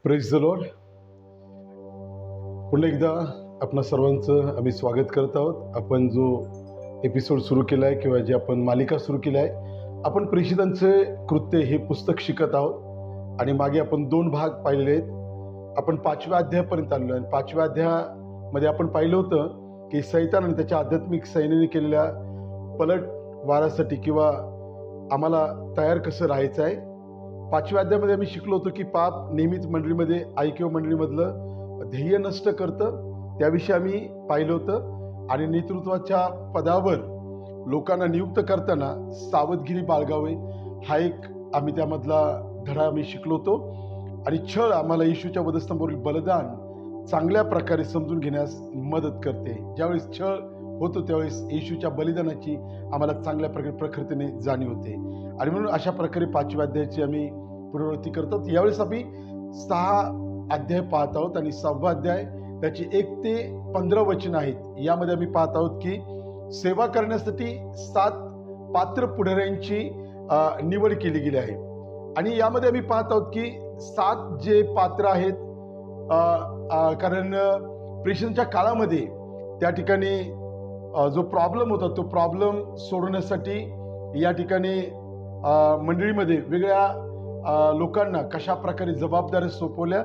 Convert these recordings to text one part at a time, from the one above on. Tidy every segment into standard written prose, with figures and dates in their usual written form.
Praise the Lord. पुन्हा एकदा आपणा सर्वांचं आम्ही स्वागत करत आहोत. आपण जो एपिसोड सुरू केला आहे किंवा जे आपण मालिका सुरू केली आहे, आपण प्रेषितांचे कृत्य हे पुस्तक शिकत आहोत आणि मागे आपण 2 भाग पाहिलेले आहेत. आपण 5व्या अध्यायापर्यंत आलो आणि 5व्या अध्यायामध्ये आपण पाहिलं होतं की सैतान आणि त्याच्या आध्यात्मिक सैन्याने केलेल्या पलटवारासाठी किंवा आम्हाला तयार कसं राहायचं आहे. 5व्या अध्यायामध्ये आम्ही शिकलो होतो की पाप नेहमीच मंडळीमध्ये किंवा मंडळीमधलं ध्येय नष्ट करतं. त्याविषयी आम्ही पाहिलं होतं आणि नेतृत्वाच्या पदावर लोकांना नियुक्त करताना सावधगिरी बाळगावे हा एक आम्ही त्यामधला धडा आम्ही शिकलो होतो. आणि छळ आम्हाला येशूच्या वधस्तंभावरील बलिदान चांगल्या प्रकारे समजून घेण्यास मदत करते. ज्यावेळेस छळ होतो त्यावेळेस येशूच्या बलिदानाची आम्हाला चांगल्या प्रकारे प्रखरतेने जाणीव होते. आणि म्हणून अशा प्रकारे 5व्या अध्यायाची आम्ही पुनरावृत्ती करतो. यावेळेस आम्ही 6 अध्याय पाहत आहोत आणि 6वा अध्याय त्याची 1 ते 15 वचन आहेत. यामध्ये आम्ही पाहत आहोत की सेवा करण्यासाठी 7 पात्र पुढाऱ्यांची निवड केली गेली आहे. आणि यामध्ये आम्ही पाहत आहोत की 7 जे पात्र आहेत, कारण प्रेषणाच्या काळामध्ये त्या ठिकाणी जो प्रॉब्लेम होता तो प्रॉब्लेम सोडवण्यासाठी या ठिकाणी मंडळीमध्ये वेगळ्या लोकांना कशा प्रकारे जबाबदाऱ्या सोपवल्या.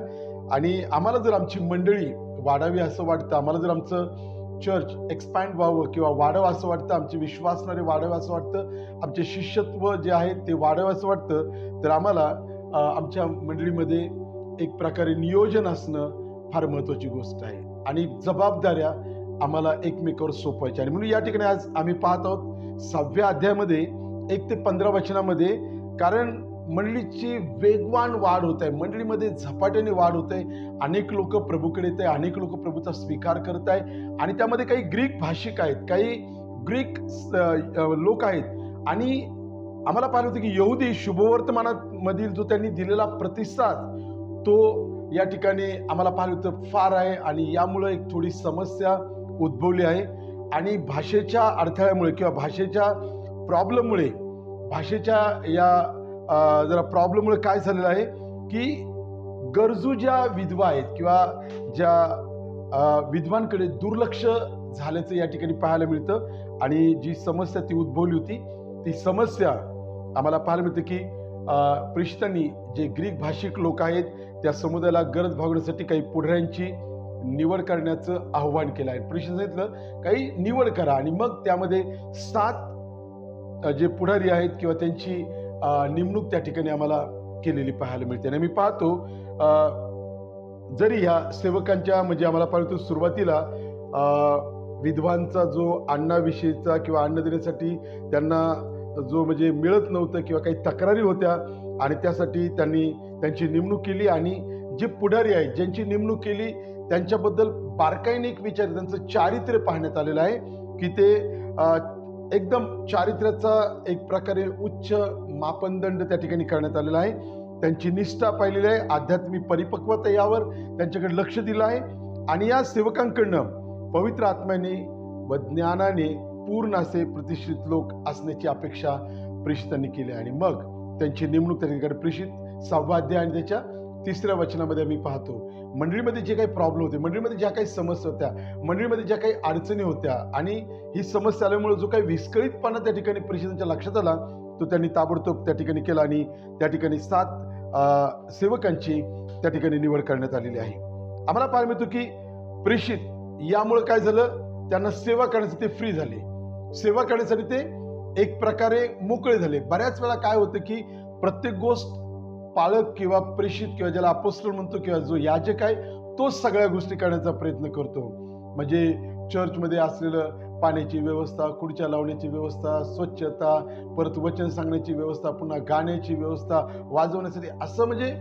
आणि आम्हाला जर आमची मंडळी वाढावी असं वाटतं, आम्हाला जर आमचं चर्च एक्सपॅन्ड व्हावं किंवा वाढावं असं वाटतं, आमचे विश्वासणारे वाढावं असं वाटतं, आमचे शिष्यत्व जे आहे ते वाढावं असं वाटतं, तर आम्हाला आमच्या मंडळीमध्ये एक प्रकारे नियोजन असणं फार महत्त्वाची गोष्ट आहे आणि जबाबदाऱ्या आम्हाला एकमेकावर सोपवायच्या. आणि म्हणून या ठिकाणी आज आम्ही पाहत आहोत 6व्या अध्यायामध्ये 1 ते 15 वचनामध्ये, कारण मंडळीची वेगवान वाढ होत आहे, मंडळीमध्ये झपाट्याने वाढ होत आहे. अनेक लोक प्रभूकडे येत आहे, अनेक लोक प्रभूचा स्वीकार करत आहे आणि त्यामध्ये काही ग्रीक भाषिक आहेत, काही ग्रीक लोक आहेत. आणि आम्हाला पाहिलं होतं की यहुदी शुभवर्तमानामधील जो त्यांनी दिलेला प्रतिसाद तो या ठिकाणी आम्हाला पाहिलं होतं फार आहे. आणि यामुळे एक थोडी समस्या उद्भवली आहे. आणि भाषेच्या अडथळ्यामुळे किंवा भाषेच्या प्रॉब्लेममुळे, भाषेच्या या जरा प्रॉब्लेममुळे काय झालेलं आहे की गरजू ज्या विधवा आहेत किंवा ज्या विधवांकडे दुर्लक्ष झाल्याचं या ठिकाणी पाहायला मिळतं. आणि जी समस्या ती उद्भवली होती ती समस्या आम्हाला पाहायला मिळतं की प्रेषितांनी जे ग्रीक भाषिक लोक आहेत त्या समुदायाला गरज भागवण्यासाठी काही पुढाऱ्यांची निवड करण्याचं आव्हान केलं आहे. प्रेषितांनी सांगितलं काही निवड करा आणि मग त्यामध्ये 7 जे पुढारी आहेत किंवा त्यांची नेमणूक त्या ठिकाणी आम्हाला केलेली पाहायला मिळते. आणि मी पाहतो जरी ह्या सेवकांच्या म्हणजे आम्हाला पाहतो सुरुवातीला विधवांचा जो अन्नाविषयीचा किंवा अन्न देण्यासाठी त्यांना जो म्हणजे मिळत नव्हतं किंवा काही तक्रारी होत्या आणि त्यासाठी त्यांनी त्यांची नेमणूक केली. आणि जे पुढारी आहेत ज्यांची नेमणूक केली त्यांच्याबद्दल बारकाईने एक विचार, त्यांचं चारित्र्य पाहण्यात आलेलं आहे की ते एकदम चारित्र्याचा एक प्रकारे उच्च मापदंड त्या ठिकाणी करण्यात आलेला आहे. त्यांची निष्ठा पाहिलेली आहे, आध्यात्मिक परिपक्वता यावर त्यांच्याकडे लक्ष दिलं आहे. आणि या सेवकांकडनं पवित्र आत्म्याने व ज्ञानाने पूर्ण असे प्रतिष्ठित लोक असण्याची अपेक्षा प्रेषितांनी केली. आणि मग त्यांची नेमणूक त्या ठिकाणी प्रेषित 6वा अध्याय आणि त्याच्या 3ऱ्या वचनामध्ये आम्ही पाहतो मंडळीमध्ये जे काही प्रॉब्लेम होते, मंडळीमध्ये ज्या काही समस्या होत्या, मंडळीमध्ये ज्या काही अडचणी होत्या आणि ही समस्या आल्यामुळे जो काही विस्कळीतपणा त्या ठिकाणी प्रेषितांच्या लक्षात आला तो त्यांनी ताबडतोब त्या ठिकाणी केला. आणि त्या ठिकाणी 7 सेवकांची त्या ठिकाणी निवड करण्यात आलेली आहे. आम्हाला पाहायला मिळतो की प्रेषित यामुळे काय झालं, त्यांना सेवा करण्यासाठी ते फ्री झाले, सेवा करण्यासाठी ते एक प्रकारे मोकळे झाले. बऱ्याच वेळा काय होतं की प्रत्येक गोष्ट पालक किंवा प्रेषित किंवा ज्याला अपोस्टल म्हणतो किंवा जो याजक आहे तोच सगळ्या गोष्टी करण्याचा प्रयत्न करतो. म्हणजे चर्चमध्ये असलेलं पाण्याची व्यवस्था, खुर्च्या लावण्याची व्यवस्था, स्वच्छता, परत वचन सांगण्याची व्यवस्था, पुन्हा गाण्याची व्यवस्था, वाजवण्यासाठी असं म्हणजे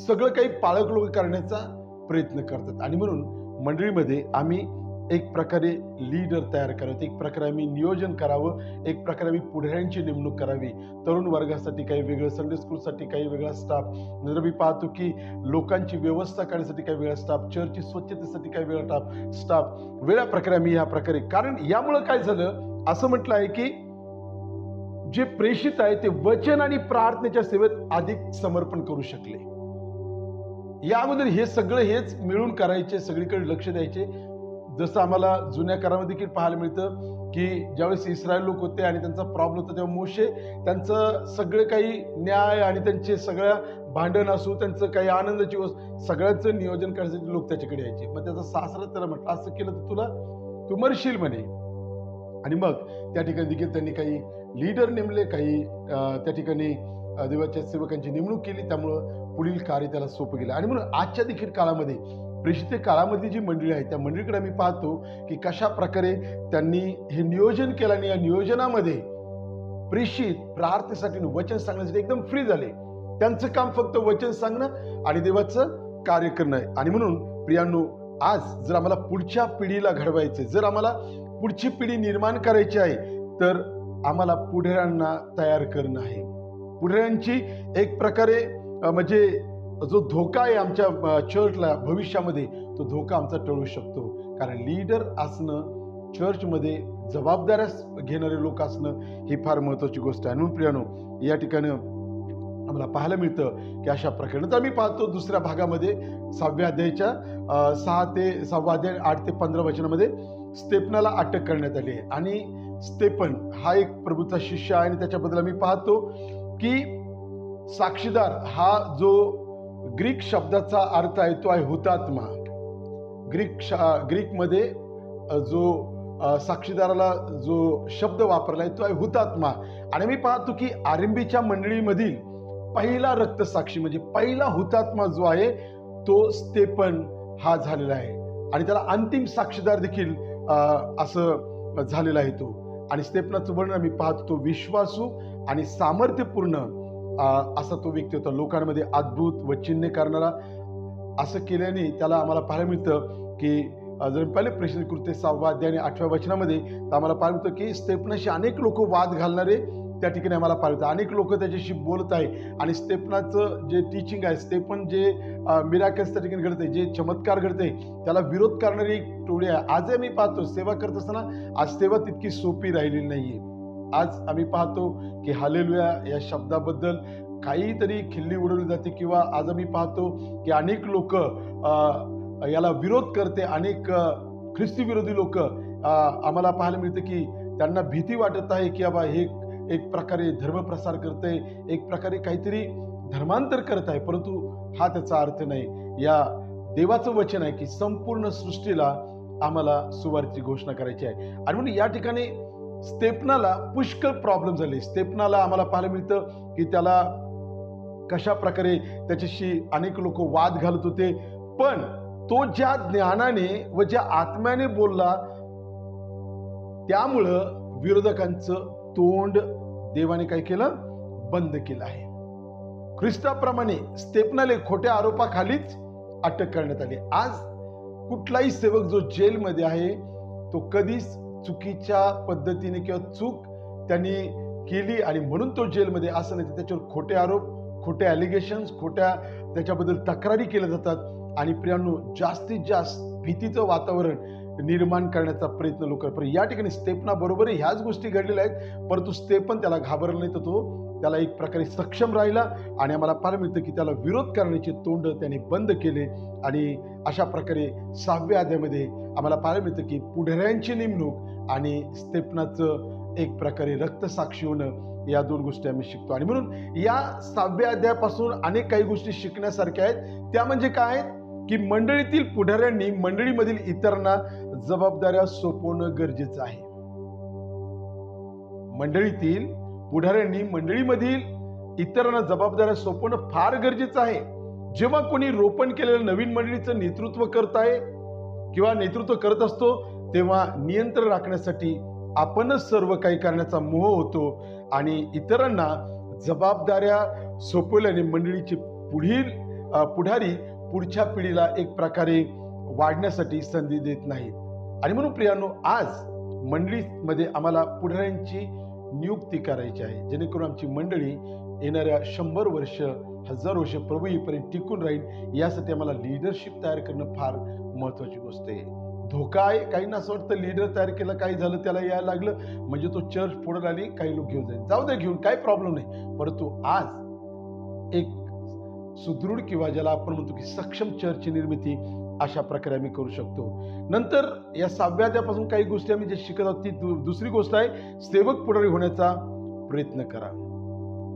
सगळं काही पालक लोक करण्याचा प्रयत्न करतात. आणि म्हणून मंडळीमध्ये आम्ही एक प्रकारे लीडर तयार करावं, एक प्रकारे आम्ही नियोजन करावं, एक प्रकारे आम्ही पुढाऱ्यांची नेमणूक करावी. तरुण वर्गासाठी काही वेगळं, संडे स्कूलसाठी काही वेगळा स्टाफ, नंतर मी पाहतो की लोकांची व्यवस्था करण्यासाठी काही वेगळा स्टाफ, चर्चची स्वच्छतेसाठी काही वेगळा स्टाफ, वेगळ्या प्रकारे आम्ही ह्या प्रकारे. कारण यामुळं काय झालं असं म्हटलं आहे की जे प्रेषित आहे ते वचन आणि प्रार्थनेच्या सेवेत अधिक समर्पण करू शकले. या अगोदर हे सगळं हेच मिळून करायचे, सगळीकडे लक्ष द्यायचे. जसं आम्हाला जुन्या करारामध्ये देखील पाहायला मिळतं की ज्यावेळेस इस्रायल लोक होते आणि त्यांचा प्रॉब्लेम होता, तेव्हा मोशे त्यांचं सगळे काही न्याय आणि त्यांचे सगळ्या भांडण असू, त्यांचं काही आनंदाची गोष्ट, सगळ्यांचं नियोजन करण्यासाठी लोक त्याच्याकडे यायचे. मग त्याचा सासरा त्याला म्हटलं, असं केलं तर तू मरशील म्हणे. आणि मग त्या ठिकाणी देखील त्यांनी काही लीडर नेमले, काही त्या ठिकाणी देवाच्या सेवकांची नेमणूक केली. त्यामुळं पुढील कार्य त्याला सोपं गेलं. आणि म्हणून आजच्या देखील काळामध्ये प्रेषित काळामधली जी मंडळी आहे त्या मंडळीकडे आम्ही पाहतो की कशा प्रकारे त्यांनी हे नियोजन केलं आणि या नियोजनामध्ये प्रेषित प्रार्थनेसाठी वचन सांगण्यासाठी एकदम फ्री झाले. त्यांचं काम फक्त वचन सांगणं आणि देवाचं कार्य करणं आहे. आणि म्हणून प्रियांनो, आज जर आम्हाला पुढच्या पिढीला घडवायचे, जर आम्हाला पुढची पिढी निर्माण करायची आहे, तर आम्हाला पुढाऱ्यांना तयार करणं आहे. पुढाऱ्यांची एक प्रकारे म्हणजे जो धोका आहे आमच्या चर्चला भविष्यामध्ये, तो धोका आमचा टळू शकतो. कारण लीडर असणं, चर्चमध्ये जबाबदाऱ्या घेणारे लोक असणं ही फार महत्वाची गोष्ट आहे. म्हणून प्रियानो, या ठिकाणी आम्हाला पाहायला मिळतं की अशा प्रकारे तर आम्ही पाहतो दुसऱ्या भागामध्ये 6व्या अध्यायाच्या 6 ते 6वा अध्याय 8 ते 15 वचनामध्ये स्तेफनाला अटक करण्यात आली आहे. आणि स्तेफन हा एक प्रभूचा शिष्य आहे आणि त्याच्याबद्दल आम्ही पाहतो की साक्षीदार हा जो ग्रीक शब्दाचा अर्थ आहे तो आहे हुतात्मा. ग्रीकमध्ये जो साक्षीदाराला जो शब्द वापरलाय तो आहे हुतात्मा. आणि मी पाहतो की आरंभीच्या मंडळीमधील पहिला रक्तसाक्षी म्हणजे पहिला हुतात्मा जो आहे तो स्तेफन हा झालेला आहे. आणि त्याला अंतिम साक्षीदार देखील असं झालेला आहे तो. आणि स्तेफनाचं वर्णन आम्ही पाहतो, तो विश्वासू आणि सामर्थ्यपूर्ण असा तो व्यक्ती होता. लोकांमध्ये अद्भुत व चिन्ह करणारा. असं केल्याने त्याला आम्हाला पाहायला मिळतं की जर पहिले प्रेषित कृत्य 6वा अध्याय आणि 8व्या वचनामध्ये तर आम्हाला पाहायला मिळतं की स्तेफनाशी अनेक लोक वाद घालणारे त्या ठिकाणी आम्हाला पाहायला मिळतं. अनेक लोक त्याच्याशी बोलत आहे आणि स्तेफनाचं जे टीचिंग आहे, स्तेफन जे मिराकल्स त्या ठिकाणी घडते, जे चमत्कार घडते, त्याला विरोध करणारी एक टोळी आहे. आजही आम्ही पाहतो सेवा करत असताना आज सेवा तितकी सोपी राहिलेली नाहीये. आज आम्ही पाहतो की हालेलुया या शब्दाबद्दल काहीतरी खिल्ली उडवली जाते, किंवा आज आम्ही पाहतो की अनेक लोक याला विरोध करते. अनेक ख्रिस्ती विरोधी लोक आम्हाला पाहायला मिळते की त्यांना भीती वाटत आहे की बाबा हे एक प्रकारे धर्मप्रसार करते, एक प्रकारे काहीतरी धर्मांतर करत आहे. परंतु हा त्याचा अर्थ नाही. या देवाचं वचन आहे की संपूर्ण सृष्टीला आम्हाला सुवार्तेची घोषणा करायची आहे. आणि म्हणून या ठिकाणी स्तेफनाला पुष्कळ प्रॉब्लेम झाले. स्तेफनाला आम्हाला पाहायला मिळतं की त्याला कशा प्रकारे त्याच्याशी अनेक लोक वाद घालत होते, पण तो ज्या ज्ञानाने व ज्या आत्म्याने बोलला त्यामुळं विरोधकांचं तोंड देवाने काय केलं, बंद केलं आहे. ख्रिस्ताप्रमाणे स्तेफनाला खोट्या आरोपाखालीच अटक करण्यात आली. आज कुठलाही सेवक जो जेलमध्ये आहे तो कधीच चुकीच्या पद्धतीने किंवा चूक त्यांनी केली आणि म्हणून तो जेलमध्ये असं नाही. त्याच्यावर खोटे आरोप, खोटे ॲलिगेशन्स, खोट्या त्याच्याबद्दल तक्रारी केल्या जातात. आणि प्रियांनो, जास्तीत जास्त भीतीचं वातावरण निर्माण करण्याचा प्रयत्न लोक करतात. या ठिकाणी स्तेफना बरोबर ह्याच गोष्टी घडलेल्या आहेत, परंतु स्तेफन त्याला घाबरला नाही, तर तो त्याला एक प्रकारे सक्षम राहिला. आणि आम्हाला पाहायला मिळतं की त्याला विरोध करण्याचे तोंड त्याने बंद केले. आणि अशा प्रकारे 6व्या अध्यायामध्ये आम्हाला पाहायला मिळतं की पुढाऱ्यांची नेमणूक आणि स्तेफनाचं एक प्रकारे रक्तसाक्षी होणं, या दोन गोष्टी आम्ही शिकतो. आणि म्हणून या 6व्या अध्यायापासून अनेक काही गोष्टी शिकण्यासारख्या आहेत. त्या म्हणजे काय की मंडळीतील पुढाऱ्यांनी मंडळीमधील इतरांना जबाबदाऱ्या सोपवणं गरजेचं आहे. मंडळीतील पुढाऱ्यांनी मंडळीमधील इतरांना जबाबदाऱ्या सोपवणं फार गरजेचं आहे. जेव्हा कोणी रोपण केलेलं नवीन मंडळीचं नेतृत्व करत आहे किंवा नेतृत्व करत असतो, तेव्हा नियंत्रण राखण्यासाठी आपणच सर्व काही करण्याचा मोह होतो आणि इतरांना जबाबदाऱ्या सोपवल्याने मंडळीचे पुढारी पुढच्या पिढीला एक प्रकारे वाढण्यासाठी संधी देत नाहीत. आणि म्हणून प्रियांनो, आज मंडळीमध्ये आम्हाला पुढाऱ्यांची नियुक्ती करायची आहे, जेणेकरून आमची मंडळी येणाऱ्या 100 वर्ष 1000 वर्ष प्रभू येईपर्यंत टिकून राहील. यासाठी आम्हाला लिडरशिप तयार करणं फार महत्वाची गोष्ट आहे. धोका आहे. काहींना असं वाटतं लीडर तयार केलं, काही झालं, त्याला यायला लागलं म्हणजे तो चर्च फोडून आली, काही लोक घेऊन जाईल. जाऊ दे, घेऊन काही प्रॉब्लेम नाही. परंतु आज एक सुदृढ किंवा ज्याला आपण म्हणतो की सक्षम चर्चची निर्मिती अशा प्रकारे आम्ही करू शकतो. नंतर या 6व्या अध्यायापासून काही गोष्टी आम्ही जे शिकत आहोत ती दुसरी गोष्ट आहे, सेवक पुढारी होण्याचा प्रयत्न करा.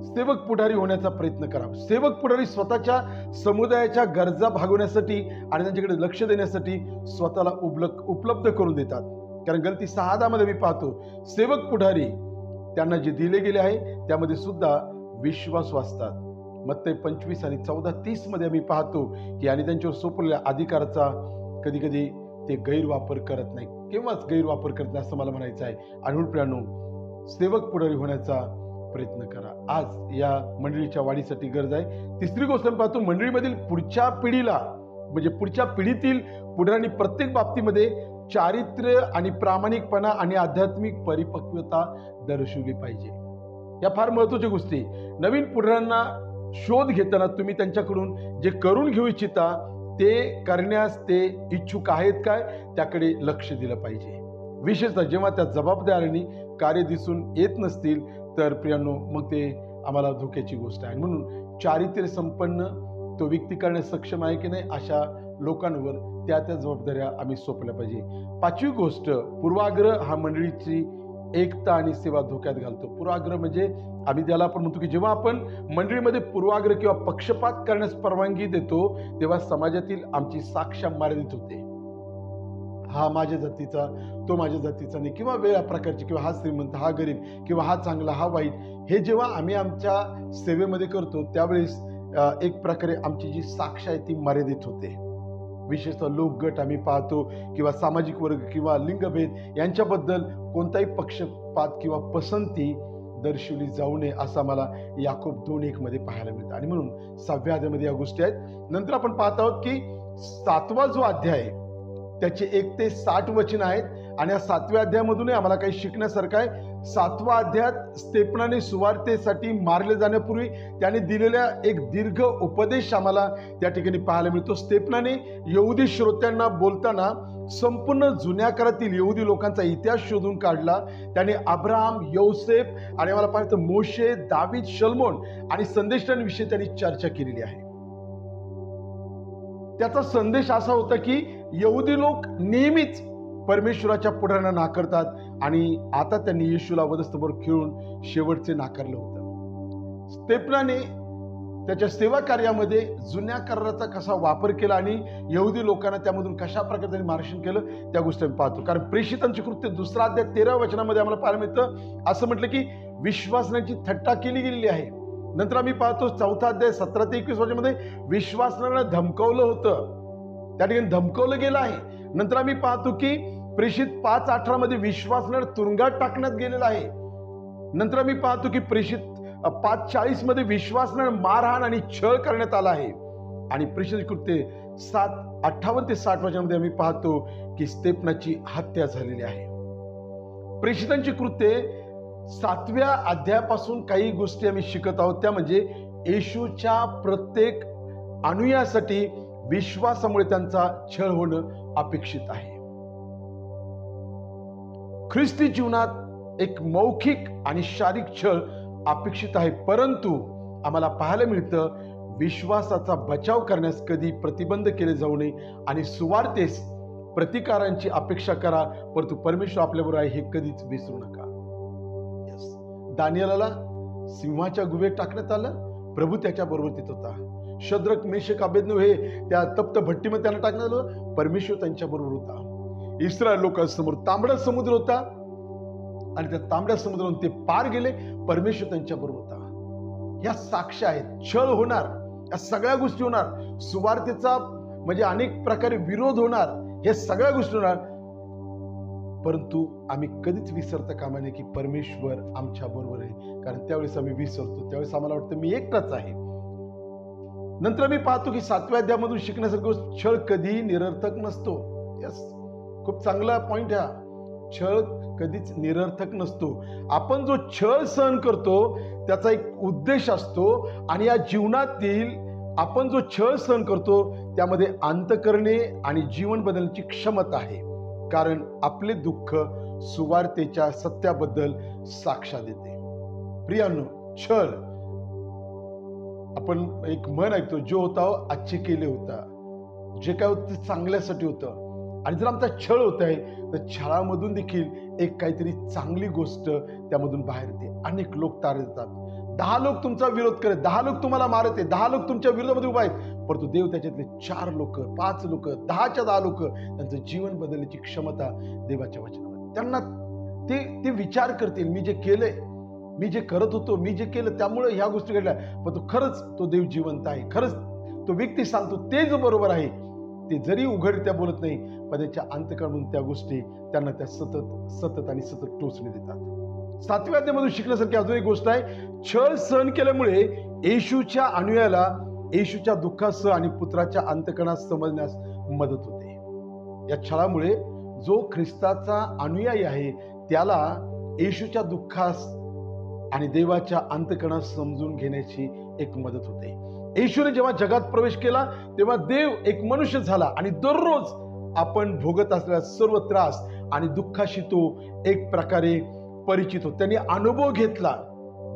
सेवक पुढारी होण्याचा प्रयत्न करा. सेवक पुढारी स्वतःच्या समुदायाच्या गरजा भागवण्यासाठी आणि त्यांच्याकडे लक्ष देण्यासाठी स्वतःला उपलब्ध करून देतात. कारण गलती 6 मध्ये मी पाहतो, सेवक पुढारी त्यांना जे दिले गेले आहे त्यामध्ये सुद्धा विश्वासू असतात. मत्ती 25 आणि 14:30 मध्ये आम्ही पाहतो की आणि त्यांच्यावर सोपवलेल्या अधिकाराचा कधी कधी ते गैरवापर करत नाही, केव्हाच गैरवापर करत नाही असं मला म्हणायचं आहे. आणि म्हणून प्रियानो, सेवक पुढारी होण्याचा प्रयत्न करा. आज या मंडळीच्या वाढीसाठी गरज आहे. तिसरी गोष्ट आपण पाहतो, मंडळीमधील पुढच्या पिढीला म्हणजे पुढच्या पिढीतील पुढाऱ्यांनी प्रत्येक बाबतीमध्ये चारित्र्य आणि प्रामाणिकपणा आणि आध्यात्मिक परिपक्वता दर्शवली पाहिजे. या फार महत्वाच्या गोष्टी. नवीन पुढाऱ्यांना शोध घेताना तुम्ही त्यांच्याकडून जे करून घेऊ इच्छिता ते करण्यास ते इच्छुक आहेत काय त्याकडे लक्ष दिलं पाहिजे. विशेषतः जेव्हा त्या जबाबदारीने कार्य दिसून येत नसतील तर प्रियांनो, मग ते आम्हाला धोक्याची गोष्ट आहे. म्हणून चारित्र्य संपन्न तो व्यक्ती करण्यास सक्षम आहे की नाही अशा लोकांवर त्या जबाबदाऱ्या आम्ही सोपल्या पाहिजे. 5वी गोष्ट, पूर्वाग्रह हा मंडळीची एकता आणि सेवा धोक्यात घालतो. पूर्वाग्रह म्हणजे आम्ही त्याला आपण म्हणतो की जेव्हा आपण मंडळीमध्ये पूर्वाग्रह किंवा पक्षपात करण्यास परवानगी देतो तेव्हा समाजातील आमची साक्ष मर्यादित होते. हा माझ्या जातीचा, तो माझ्या जातीचा नाही, किंवा वेगळ्या प्रकारची, किंवा हा श्रीमंत, हा गरीब, किंवा हा चांगला, हा वाईट, हे जेव्हा आम्ही आमच्या सेवेमध्ये करतो त्यावेळेस एक प्रकारे आमची जी साक्ष आहे ती मर्यादित होते. विशेषतः लोकगट आम्ही पाहतो किंवा सामाजिक वर्ग किंवा लिंगभेद यांच्याबद्दल कोणताही पक्षपात किंवा पसंती दर्शवली जाऊ नये असं मला याकोब 2:1 मध्ये पाहायला मिळतं. आणि म्हणून 6व्या अध्यायामध्ये या गोष्टी आहेत. नंतर आपण पाहत आहोत की 7वा जो अध्याय आहे त्याचे 1 ते 60 वचन आहेत. आणि या 7व्या अध्यायामधूनही आम्हाला काही शिकण्यासारखं आहे. 7वा अध्यायात स्तेफनाने सुवार्तेसाठी मारले जाण्यापूर्वी त्याने दिलेल्या एक दीर्घ उपदेश आम्हाला त्या ठिकाणी पाहायला मिळतो. स्तेफनाने यहुदी श्रोत्यांना बोलताना संपूर्ण जुन्या काळातील यहुदी लोकांचा इतिहास शोधून काढला. त्याने अब्राहम, यौसेफ आणि आम्हाला पाहिजे मोशे, दावीद, शलोमोन आणि संदेशांविषयी त्यांनी चर्चा केलेली आहे. त्याचा संदेश असा होता की यहुदी लोक नेहमीच परमेश्वराच्या पुढाऱ्यांना नाकारतात आणि आता त्यांनी येशूला वधस्तंभावर खिळून शेवटचे नाकारलं होतं. स्तेफनाने त्याच्या सेवा कार्यामध्ये जुन्या कराराचा कसा वापर केला आणि यहुदी लोकांना त्यामधून कशा प्रकारे त्यांनी मार्गदर्शन केलं त्या गोष्टी आम्ही पाहतो. कारण प्रेषितांची कृत्य 2 अध्याय 13 वचनामध्ये आम्हाला पाहायला मिळतं, असं म्हटलं की विश्वासनाची थट्टा केली गेलेली आहे. नंतर आम्ही पाहतो 4 अध्याय 17 ते 21 वचनामध्ये विश्वासनाला धमकावलं होतं, त्या ठिकाणी धमकावलं गेलं आहे. नंतर आम्ही पाहतो की प्रेषित 5:18 मध्ये विश्वासनाला तुरुंगात टाकण्यात गेलेलं आहे. नंतर आम्ही पाहतो की प्रेषित 5:40 मध्ये विश्वासनाला मारहाण आणि छळ करण्यात आला आहे. आणि प्रेषित कृत्य 7:58 ते 60 वचनामध्ये आम्ही पाहतो की स्तेफनाची हत्या झालेली आहे. प्रेषितांची कृत्ये 7व्या अध्यायापासून काही गोष्टी आम्ही शिकत आहोत, त्या म्हणजे येशूच्या प्रत्येक अनुयायासाठी विश्वासामुळे त्यांचा छळ होणं अपेक्षित आहे. ख्रिस्ती जीवनात एक मौखिक आणि शारीरिक छळ अपेक्षित आहे, परंतु आम्हाला पाहायला मिळतं विश्वासाचा बचाव करण्यास कधी प्रतिबंध केले जाऊ नये आणि सुवार्तेस प्रतिकारांची अपेक्षा करा, परंतु परमेश्वर आपल्याबरोबर आहे हे कधीच विसरू नका. दानिएलला सिंहाच्या गुहेत टाकण्यात आलं, प्रभू त्याच्या बरोबर तिथं होता. शद्रक, मेशक, अबेदnego हे त्या तप्त भट्टीमध्ये त्यांना टाकण्यात आलं, परमेश्वर त्यांच्या बरोबर होता. इस्रायल लोकांसमोर तांबडा समुद्र होता आणि त्या तांबड्या समुद्रातून ते पार गेले, परमेश्वर त्यांच्या बरोबर होता. या साक्ष आहेत. छळ होणार, या सगळ्या गोष्टी होणार, सुवार्तेचा म्हणजे अनेक प्रकारे विरोध होणार, हे सगळ्या गोष्टी होणार, परंतु आम्ही कधीच विसरता कामा नये की परमेश्वर आमच्या बरोबर आहे. कारण त्यावेळेस आम्ही विसरतो, त्यावेळेस आम्हाला वाटतं मी एकटाच आहे. नंतर आम्ही पाहतो की 7व्या अध्यायामधून शिकण्यासारखं छळ कधीही निरर्थक नसतो. यस, खूप चांगला पॉइंट हा. छळ कधीच निरर्थक नसतो. आपण जो छळ सहन करतो त्याचा एक उद्देश असतो आणि या जीवनातील आपण जो छळ सहन करतो त्यामध्ये अंत करणे आणि जीवन बदलण्याची क्षमता आहे. कारण आपले दुःख सुवार्तेच्या सत्याबद्दल साक्ष देते. प्रियांनो, छळ आपण एक म्हण ऐकतो, जो होता आजचे केले होता, जे काय होतं ते चांगल्यासाठी होतं. आणि जर आमचा छळ होत आहे तर छळामधून देखील एक काहीतरी चांगली गोष्ट त्यामधून बाहेर येते. अनेक लोक तारे देतात, 10 लोक तुमचा विरोध करत, 10 लोक तुम्हाला मारत आहे, 10 लोक तुमच्या विरोधामध्ये उभा आहेत, परंतु देव त्याच्यातले 4 लोक, 5 लोक, 10च्या 10 लोक, त्यांचं जीवन बदलण्याची क्षमता देवाच्या वचनामध्ये. त्यांना ते विचार करतील, मी जे केलंय, मी जे करत होतो, मी जे केलं त्यामुळे ह्या गोष्टी घडल्या, पण तो खरंच तो देव जिवंत आहे, खरंच तो व्यक्ती सांगतो तेच बरोबर आहे. ते जरी उघडत्या बोलत नाही, पण त्याच्या अंतःकरणातून त्या गोष्टी त्यांना त्या सतत आणि सतत टोचणे देतात. 7व्या अध्यायामधून शिकण्यासारखी अजून एक गोष्ट आहे, छळ सहन केल्यामुळे येशूच्या अनुयायाला येशूच्या दुःखासह आणि पुत्राच्या अंतःकरणात समजण्यास मदत होते. या छळामुळे जो ख्रिस्ताचा अनुयायी आहे त्याला येशूच्या दुःखास आणि देवाच्या अंतःकरणात समजून घेण्याची एक मदत होते. येशूने जेव्हा जगात प्रवेश केला तेव्हा देव एक मनुष्य झाला आणि दररोज आपण भोगत असलेल्या सर्व त्रास आणि दुःखाशी तो एक प्रकारे परिचित होतो. त्यांनी अनुभव घेतला.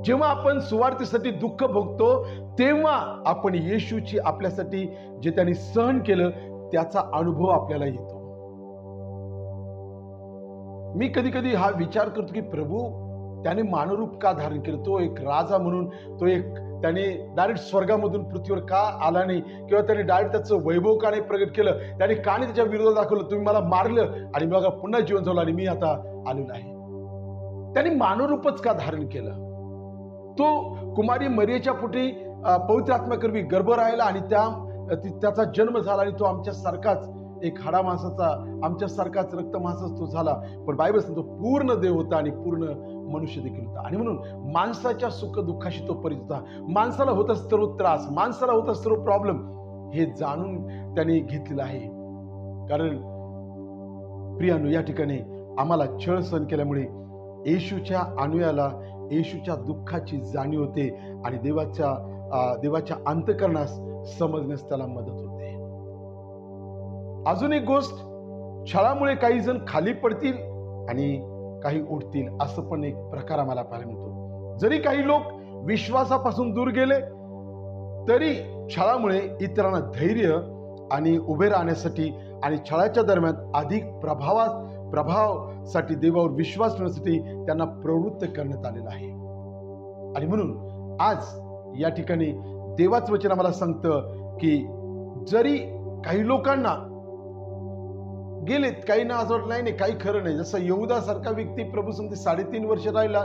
जेव्हा आपण सुवार्थेसाठी दुःख भोगतो तेव्हा आपण येशूची आपल्यासाठी जे त्यांनी सहन केलं त्याचा अनुभव आपल्याला येतो. मी कधी कधी हा विचार करतो की प्रभू त्याने मानवरूप का धारण केलं, तो एक राजा म्हणून, तो एक त्याने डायरेक्ट स्वर्गामधून पृथ्वीवर का आला नाही, किंवा त्याने डायरेक्ट त्याचं वैभव का नाही प्रगट केलं, त्याने का नाही त्याच्या विरोधात दाखवलं, तुम्ही मला मारलं आणि बघा पुन्हा जीवन झालं आणि मी आता आलेलो आहे. त्याने मानवरूपच का धारण केलं? तो कुमारी मरियेच्या पोटी पवित्र आत्म्याकरवी गर्भ राहिला आणि त्याचा जन्म झाला आणि तो आमच्या सारखाच एक हाडा मांसाचा, आमच्या सारखाच रक्त मांसाचा तो झाला, पण बायबल सांगतो पूर्ण देव होता आणि पूर्ण मनुष्य देखील होता. आणि म्हणून माणसाच्या सुख दुःखाशी तो परिचित होता. माणसाला होता सर्व त्रास, माणसाला होता सर्व प्रॉब्लेम, हे जाणून त्याने घेतलेलं आहे. कारण प्रियानो, या ठिकाणी आम्हाला छळ सहन केल्यामुळे येशूच्या अनुयायाला येशूच्या दुःखाची जाणीव होते आणि देवाच्या अंतःकरणास समजण्यास त्याला मदत होते. अजून एक गोष्ट, छळामुळे काही जण खाली पडतील आणि काही उठतील, असं पण एक प्रकार आम्हाला पाहायला मिळतो. जरी काही लोक विश्वासापासून दूर गेले तरी छळामुळे इतरांना धैर्य आणि उभे राहण्यासाठी आणि छळाच्या दरम्यान अधिक प्रभावासाठी देवावर विश्वास ठेवण्यासाठी त्यांना प्रवृत्त करण्यात आलेलं आहे. आणि म्हणून आज या ठिकाणी देवाचं वचन आम्हाला सांगतं की जरी काही लोकांना गेलेत, काही ना असं वाटलं नाही काही खरं नाही, जसं यहूदा सारखा व्यक्ती प्रभू समजे 3.5 वर्ष राहिला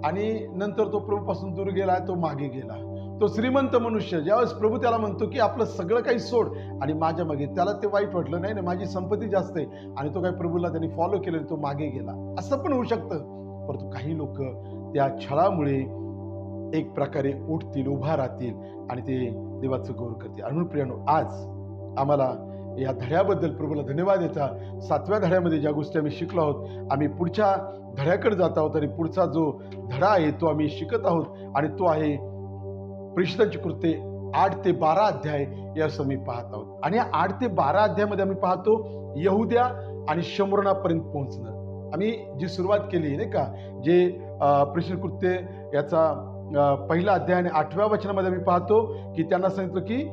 आणि नंतर तो प्रभूपासून दूर गेला, तो मागे गेला. तो श्रीमंत मनुष्य ज्यावेळेस प्रभू त्याला म्हणतो की आपलं सगळं काही सोड आणि माझ्या मागे, त्याला ते वाईट वाटलं, नाही माझी संपत्ती जास्त आहे, आणि तो काही प्रभूला त्यांनी फॉलो केलं, तो मागे गेला. असं पण होऊ शकतं. परंतु काही लोक त्या छळामुळे एक प्रकारे उठतील, उभा राहतील आणि ते देवाचं गौरव करतील. आणि म्हणून प्रियानो, आज आम्हाला या धड्याबद्दल प्रभूला धन्यवाद देता. 7व्या धड्यामध्ये ज्या गोष्टी आम्ही शिकलो आहोत, आम्ही पुढच्या धड्याकडे जात आहोत आणि पुढचा जो धडा आहे तो आम्ही शिकत आहोत आणि तो आहे प्रेषितांची कृत्ये 8 ते 12 अध्याय, यास आम्ही पाहत आहोत. आणि या 8 ते 12 अध्यायामध्ये आम्ही पाहतो यहुद्या आणि शमरोनापर्यंत पोहोचणं. आम्ही जी सुरुवात केली नाही का, जे प्रेषित कृत्ये याचा पहिला अध्याय आणि 8व्या वचनामध्ये आम्ही पाहतो की त्यांना सांगितलं की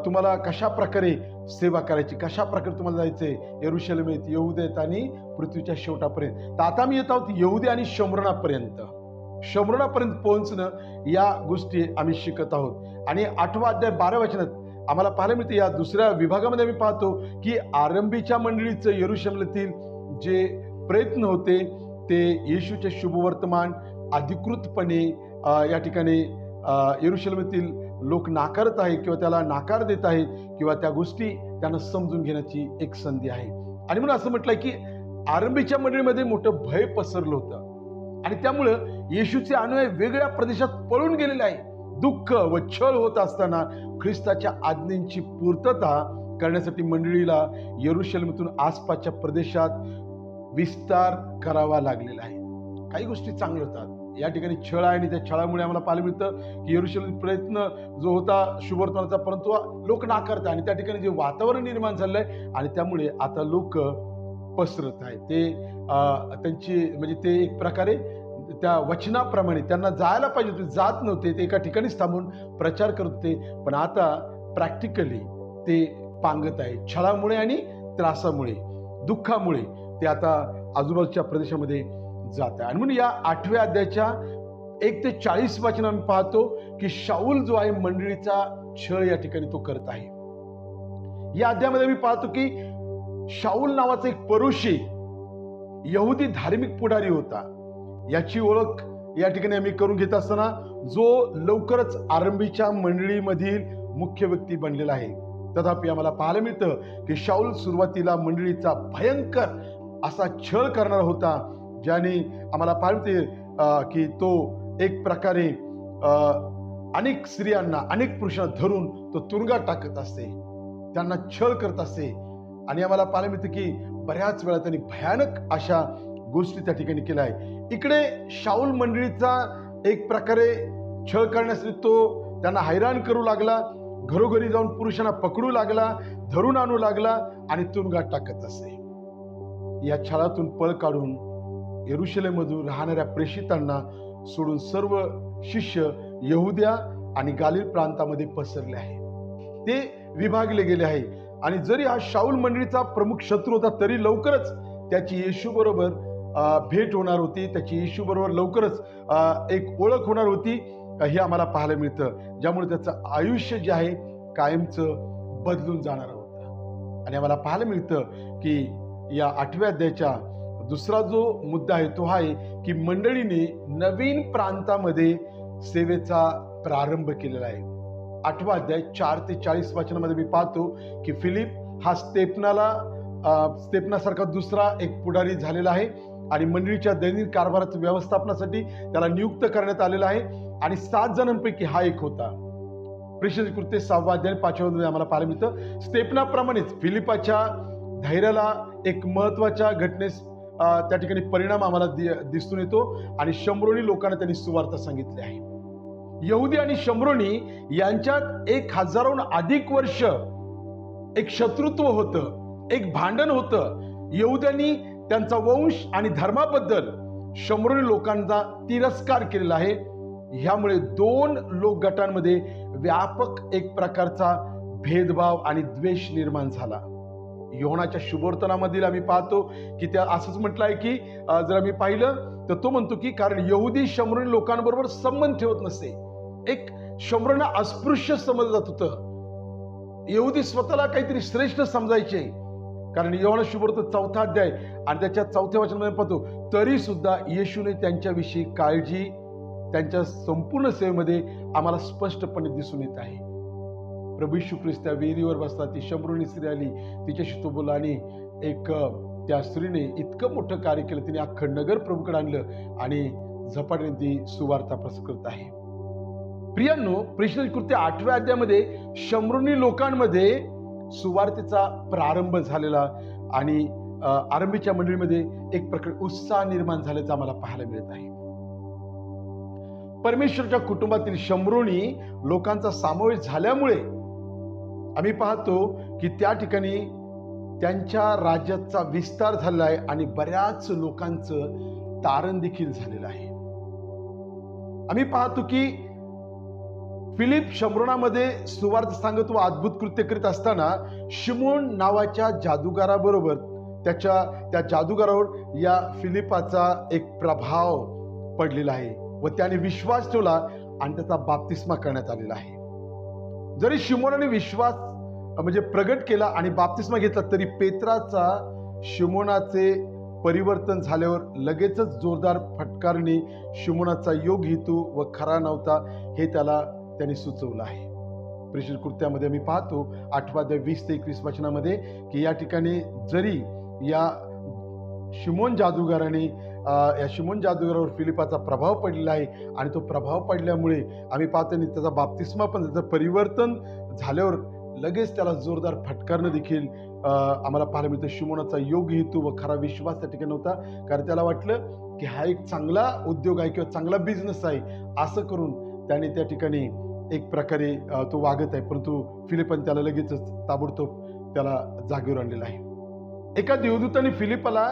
तुम्हाला कशा प्रकारे सेवा करायची, कशा प्रकारे तुम्हाला जायचंय यरुशलेमेत, यहुदेत आणि पृथ्वीच्या शेवटापर्यंत. तर आता मी येत आहोत यहुदे आणि शमरोनापर्यंत पोहोचणं, या गोष्टी आम्ही शिकत आहोत. आणि 8वा अध्याय 12 वचनात आम्हाला पाहायला मिळते, या दुसऱ्या विभागामध्ये आम्ही पाहतो की आरंभीच्या मंडळीचं यरुशलेमेतील जे प्रयत्न होते ते येशूचे शुभवर्तमान अधिकृतपणे या ठिकाणी यरुशलेमेतील लोक नाकारत आहेत किंवा त्याला नकार देत आहेत, किंवा त्या गोष्टी त्यांना समजून घेण्याची एक संधी आहे. आणि म्हणून असं म्हटलंय की आरंभीच्या मंडळीमध्ये मोठं भय पसरलं होतं आणि त्यामुळं येशूचे अनुयायी वेगळ्या प्रदेशात पळून गेलेले आहे. दुःख व छळ होत असताना ख्रिस्ताच्या आज्ञेची पूर्तता करण्यासाठी मंडळीला यरुशलेमेतून आसपासच्या प्रदेशात विस्तार करावा लागलेला आहे. काही गोष्टी चांगल्या होतात, या ठिकाणी छळ आहे आणि त्या छळामुळे आम्हाला पाहायला मिळतं की यरुशलेम प्रयत्न जो होता शुभवर्तमानाचा, परंतु लोक नाकारतात आणि त्या ठिकाणी जे वातावरण निर्माण झालंय आणि त्यामुळे आता लोक पसरत आहेत. ते त्यांची म्हणजे ते एक प्रकारे त्या वचनाप्रमाणे त्यांना जायला पाहिजे होते, जात नव्हते. ते एका ठिकाणीच थांबून प्रचार करत होते. पण आता प्रॅक्टिकली ते पांगत आहे. छळामुळे आणि त्रासामुळे, दुःखामुळे ते आता आजूबाजूच्या प्रदेशामध्ये जात आहे. आणि म्हणून या 8व्या अध्यायाच्या 1 ते 40 वचन आम्ही पाहतो की शाऊल जो आहे मंडळीचा छळ या ठिकाणी तो करत आहे. या अध्यायामध्ये मी पाहतो की शाऊल नावाचा एक परुषी यहुदी धार्मिक पुढारी होता. याची ओळख या ठिकाणी आम्ही करून घेत असताना जो लवकरच आरंभीच्या मंडळीमधील मुख्य व्यक्ती बनलेला आहे. तथापि आम्हाला पाहायला मिळतं की शाऊल सुरुवातीला मंडळीचा भयंकर असा छळ करणारा होता, ज्याने आम्हाला पाहायला मिळते की तो एक प्रकारे अनेक स्त्रियांना, अनेक पुरुषांना धरून तो तुरुंगात टाकत असते, त्यांना छळ करत असते. आणि आम्हाला पाहायला मिळतं की बऱ्याच वेळा त्यांनी भयानक अशा गोष्टी त्या ठिकाणी केल्या आहे. इकडे शाऊल मंडळीचा एक प्रकारे छळ करण्यासाठी तो त्यांना हैराण करू लागला, घरोघरी जाऊन पुरुषांना पकडू लागला, धरून आणू लागला आणि तुरुंगात टाकत असे. या छळातून पळ काढून यरुशलेममधून राहणाऱ्या प्रेषितांना सोडून सर्व शिष्य यहुद्या आणि गालिल प्रांतामध्ये पसरले आहे. ते विभागले गेले आहे. आणि जरी हा शाऊल मंडळीचा प्रमुख शत्रू होता, तरी लवकरच त्याची येशू बरोबर भेट होणार होती, त्याची येशू बरोबर लवकरच एक ओळख होणार होती, हे आम्हाला पाहायला मिळतं, ज्यामुळे त्याचं आयुष्य जे आहे कायमचं बदलून जाणार होतं. आणि आम्हाला पाहायला मिळतं की या 8व्या अध्यायाच्या दुसरा जो मुद्दा आहे तो हा आहे की मंडळीने नवीन प्रांतामध्ये सेवेचा प्रारंभ केलेला आहे. 8वा अध्याय 4 ते 40 वचनामध्ये मी पाहतो की फिलिप हा स्तेफनासारखा दुसरा एक पुढारी झालेला आहे आणि मंडळीच्या दैनिक कारभाराच्या व्यवस्थापनासाठी त्याला नियुक्त करण्यात आलेला आहे. आणि 7 जणांपैकी हा एक होता. प्रेषित कृत्ये 6वा अध्याय 5व्या मध्ये आम्हाला पाहायला मिळतं स्तेफनाप्रमाणेच फिलिपाच्या धैर्याला एक महत्वाच्या घटनेस त्या ठिकाणी परिणाम आम्हाला दिसून येतो. आणि शंभरोनी लोकांना त्यांनी सुवार्ता सांगितली आहे. यहुदी आणि शंभरोनी यांच्यात 1000हून अधिक वर्ष एक शत्रुत्व होतं, एक भांडण होतं. यहुद्यांनी त्यांचा वंश आणि धर्माबद्दल शंभरोनी लोकांचा तिरस्कार केलेला आहे. ह्यामुळे 2 लोक गटांमध्ये व्यापक एक प्रकारचा भेदभाव आणि द्वेष निर्माण झाला. योहानाच्या शुभवर्तनामधील आम्ही पाहतो की त्या असंच म्हटलं आहे की जर आम्ही पाहिलं तर तो म्हणतो की कारण यहुदी शंभरोनी लोकांबरोबर संबंध ठेवत नसे. एक शंभरोंना अस्पृश्य समजलं जात होतं. यहुदी स्वतःला काहीतरी श्रेष्ठ समजायचे. कारण योहाना शुभवर्तन 4था अध्याय आणि त्याच्या 4थ्या वचनामध्ये पाहतो तरी सुद्धा येशूने त्यांच्याविषयी काळजी त्यांच्या संपूर्ण सेवेमध्ये आम्हाला स्पष्टपणे दिसून येत आहे. प्रभू येशू ख्रिस्त त्या वेरीवर बसतात, ती शंभरोनी स्त्री आली, तिच्याशी तो बोलला आणि एक त्या स्त्रीने इतकं मोठं कार्य केलं, तिने अख्खं नगर प्रभूकडे आणलं आणि झपाट्याने ती सुवार्ता प्रसार करत आहे. प्रियांनो, प्रेषित कृत्ये 8व्या अध्यायामध्ये शंभरोनी लोकांमध्ये सुवार्तेचा प्रारंभ झालेला आणि आरंभीच्या मंडळीमध्ये एक प्रकारे उत्साह निर्माण झाल्याचं आम्हाला पाहायला मिळत आहे. परमेश्वरच्या कुटुंबातील शंभरोनी लोकांचा समावेश झाल्यामुळे आम्ही पाहतो की त्या ठिकाणी त्यांच्या राज्याचा विस्तार झालेला आहे आणि बऱ्याच लोकांचं तारण देखील झालेलं आहे. आम्ही पाहतो की फिलिप शंभरोनामध्ये सुवार्ता सांगत व अद्भुत कृत्य करीत असताना शिमोन नावाच्या जादूगाराबरोबर त्या जादूगारावर या फिलिपाचा एक प्रभाव पडलेला आहे व त्याने विश्वास ठेवला आणि त्याचा बाप्तिस्मा करण्यात आलेला आहे. जरी शिमोनाने विश्वास म्हणजे प्रगट केला आणि बाप्तिस्मा घेतला, तरी पेत्राचा शिमोनाचे परिवर्तन झाल्यावर लगेचच जोरदार फटकारणे शिमोनाचा योग हेतू व खरा नव्हता हे त्यांनी सुचवलं आहे. प्रेषित कृत्यामध्ये मी पाहतो 8वा अध्याय 20 ते 21 वचनामध्ये की या ठिकाणी जरी या शिमोन जादूगारावर फिलिपाचा प्रभाव पडलेला आहे आणि तो प्रभाव पडल्यामुळे आम्ही पाहतो त्याचा बाप्तिस्मा पण त्याचं परिवर्तन झाल्यावर लगेच त्याला जोरदार फटकारणं देखील आम्हाला पाहायला मिळतं. शिमोनाचा योग हेतू व खरा विश्वास त्या ठिकाणी नव्हता, कारण त्याला वाटलं की हा एक चांगला उद्योग आहे किंवा चांगला बिझनेस आहे, असं करून त्याने त्या ठिकाणी एक प्रकारे तो वागत आहे. परंतु फिलिपाने त्याला लगेचच ताबडतोब त्याला जागेवर आणलेला आहे. एका देवदूताने फिलिपाला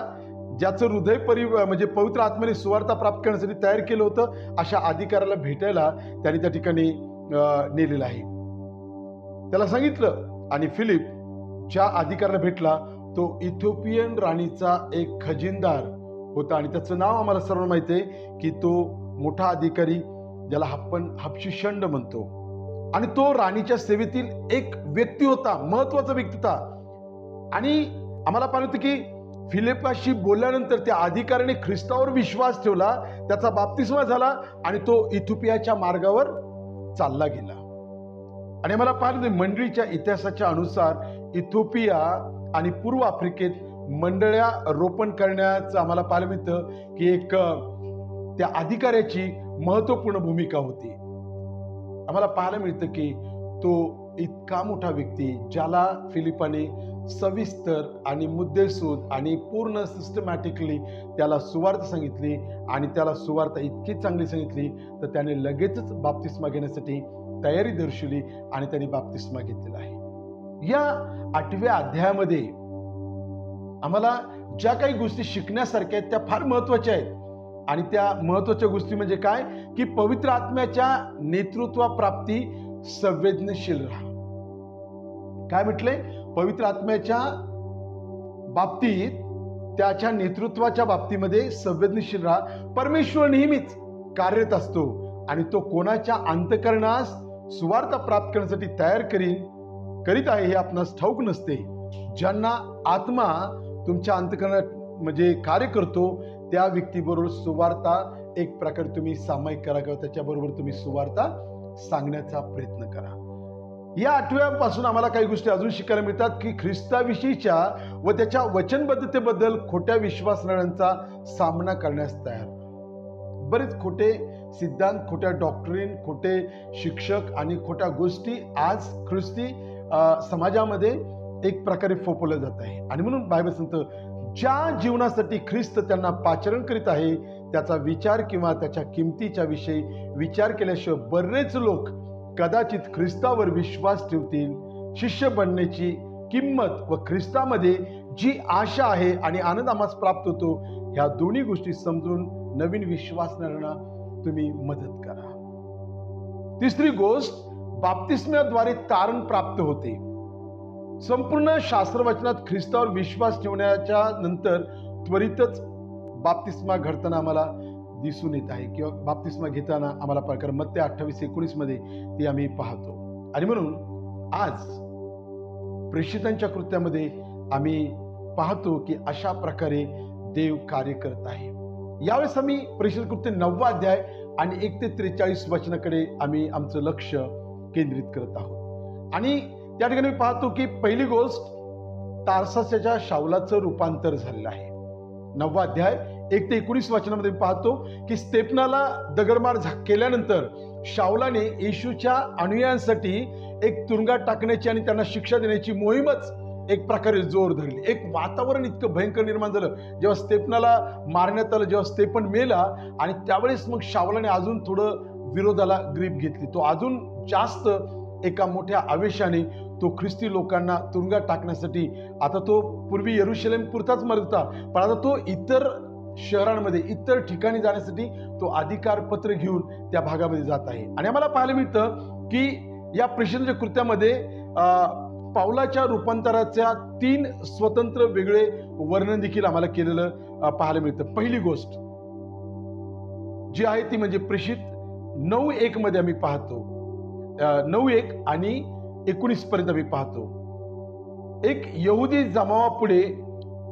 ज्याचं हृदय म्हणजे पवित्र आत्म्याने सुवार्ता प्राप्त करण्यासाठी तयार केलं होतं, अशा अधिकाऱ्याला भेटायला त्याने त्या ठिकाणी नेलेलं आहे. त्याला सांगितलं, आणि फिलिप ज्या अधिकाऱ्याला भेटला तो इथिओपियन राणीचा एक खजिनदार होता, आणि त्याचं नाव आम्हाला सर्व माहिती आहे की तो मोठा अधिकारी, ज्याला आपण हबशीशंड म्हणतो, आणि तो राणीच्या सेवेतील एक व्यक्ती होता, महत्वाचा व्यक्ती होता. आणि आम्हाला पाहिलं होतं की फिलिपाशी बोलल्यानंतर त्या अधिकाऱ्याने ख्रिस्तावर विश्वास ठेवला, त्याचा बाप्तिस्मा झाला आणि तो इथिओपियाच्या मार्गावर चालला गेला. आणि आम्हाला पाहिलं मंडळीच्या इतिहासाच्या अनुसार इथिओपिया आणि पूर्व आफ्रिकेत मंडळ्या रोपण करण्याचं आम्हाला पाहायला मिळतं की एक त्या अधिकाऱ्याची महत्वपूर्ण भूमिका होती. आम्हाला पाहायला मिळतं की तो इतका मोठा व्यक्ती, ज्याला फिलिपाने सविस्तर आणि मुद्देसूद आणि पूर्ण सिस्टमॅटिकली त्याला सुवार्ता सांगितली, आणि त्याला सुवार्ता इतकी चांगली सांगितली तर त्याने लगेचच बाप्तिस्मा घेण्यासाठी तयारी दर्शवली आणि त्याने बाप्तिस्मा घेतलेला आहे. या 8व्या अध्यायामध्ये आम्हाला ज्या काही गोष्टी शिकण्यासारख्या आहेत त्या फार महत्वाच्या आहेत. आणि त्या महत्वाच्या गोष्टी म्हणजे काय, की पवित्र आत्म्याच्या नेतृत्वाप्राप्ती संवेदनशील राहा. काय म्हटले? पवित्र आत्म्याच्या बाबतीत, त्याच्या नेतृत्वाच्या बाबतीमध्ये संवेदनशील राहा. परमेश्वर नेहमीच कार्यरत असतो आणि तो कोणाच्या अंतःकरणास सुवार्ता प्राप्त करण्यासाठी तयार करीत आहे हे आपणास ठाऊक नसते. ज्यांना आत्मा तुमच्या अंतःकरणात म्हणजे कार्य करतो त्या व्यक्तीबरोबर सुवार्ता एक प्रकारे तुम्ही सामायिक करा किंवा त्याच्याबरोबर तुम्ही सुवार्ता सांगण्याचा प्रयत्न करा. या 8व्यापासून आम्हाला काही गोष्टी अजून शिकायला मिळतात की ख्रिस्ताविषयीच्या व त्याच्या वचनबद्धतेबद्दल खोट्या विश्वासणाऱ्यांचा सामना करण्यास तयार. बरेच खोटे सिद्धांत, खोट्या डॉक्ट्रिन, खोटे शिक्षक आणि खोट्या गोष्टी आज ख्रिस्ती समाजामध्ये एक प्रकारे फोपवलं जात आहे. आणि म्हणून बायबल सांगतं, ज्या जीवनासाठी ख्रिस्त त्यांना पाचारण करीत आहे त्याचा विचार किंवा त्याच्या किमतीच्या विषयी विचार केल्याशिवाय बरेच लोक कदाचित ख्रिस्तावर विश्वास ठेवतील. शिष्य बनण्याची किंमत व ख्रिस्तामध्ये जी आशा आहे आणि आनंद आम्हास प्राप्त होतो, ह्या दोन्ही गोष्टी समजून नवीन विश्वासणाऱ्यांना तुम्ही मदत करा. तिसरी गोष्ट, बाप्तिस्म्याद्वारे तारण प्राप्त होते. संपूर्ण शास्त्रवचनात ख्रिस्तावर विश्वास ठेवण्याच्या नंतर त्वरितच बाप्तिस्मा घडताना आम्हाला दिसून येत आहे, किंवा बाप्तिस्मा घेताना आम्हाला प्रकार मत्ते 28:19 मध्ये ते आम्ही पाहतो. आणि म्हणून आज प्रेषितांच्या कृत्यामध्ये आम्ही पाहतो की अशा प्रकारे देव कार्य करत आहे. यावेळेस आम्ही प्रेषित कृत्य 9वा अध्याय आणि 1 ते 43 वचनाकडे आम्ही आमचं लक्ष केंद्रित करत आहोत. आणि त्या ठिकाणी पाहतो की पहिली गोष्ट, तारसाच्या शाऊलाचं रूपांतर झालेलं आहे. 9वा अध्याय 1 ते 19 वचनामध्ये पाहतो की स्तेफनाला दगडमार केल्यानंतर शाऊलाने येशूच्या अनुयायांसाठी एक तुरुंगात टाकण्याची आणि त्यांना शिक्षा देण्याची मोहीमच एक प्रकारे जोर धरली. एक वातावरण इतकं भयंकर निर्माण झालं जेव्हा स्तेफनाला मारण्यात आलं, जेव्हा स्तेफन मेला, आणि त्यावेळेस मग शाऊलाने अजून थोडं विरोधाला ग्रीप घेतली. तो अजून जास्त एका मोठ्या आवेशाने तो ख्रिस्ती लोकांना तुरुंगात टाकण्यासाठी, आता तो पूर्वी यरुशलेम पुरताच मरत होता, पण आता तो इतर शहरांमध्ये, इतर ठिकाणी जाण्यासाठी तो अधिकार पत्र घेऊन त्या भागामध्ये जात आहे. आणि आम्हाला पाहायला मिळतं की या प्रेषितांच्या कृत्यामध्ये पाऊलाच्या रूपांतराच्या 3 स्वतंत्र वेगळे वर्णन देखील आम्हाला केलेलं पाहायला मिळतं. पहिली गोष्ट जी आहे ती म्हणजे प्रेषित 9:1 मध्ये आम्ही पाहतो, 9:1 आणि 19 पर्यंत आम्ही पाहतो. एक यहुदी जमावापुढे